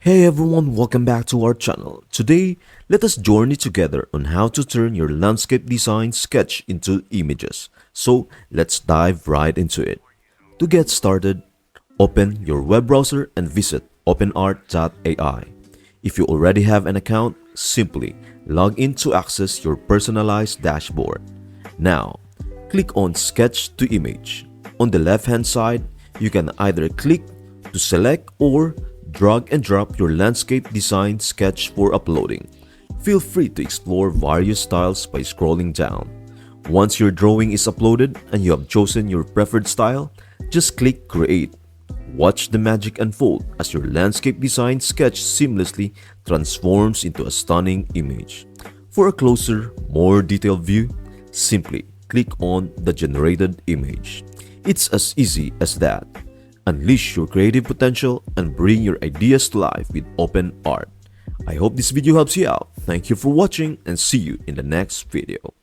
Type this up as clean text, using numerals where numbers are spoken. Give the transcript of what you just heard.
Hey everyone, welcome back to our channel. Today, let us journey together on how to turn your landscape design sketch into images. So, let's dive right into it. To get started, open your web browser and visit OpenArt AI. If you already have an account, simply log in to access your personalized dashboard. Now, click on Sketch to Image. On the left-hand side, you can either click to select or drag and drop your landscape design sketch for uploading. Feel free to explore various styles by scrolling down. Once your drawing is uploaded and you have chosen your preferred style, just click Create. Watch the magic unfold as your landscape design sketch seamlessly transforms into a stunning image. For a closer, more detailed view, simply click on the generated image. It's as easy as that. Unleash your creative potential and bring your ideas to life with OpenArt. I hope this video helps you out. Thank you for watching and see you in the next video.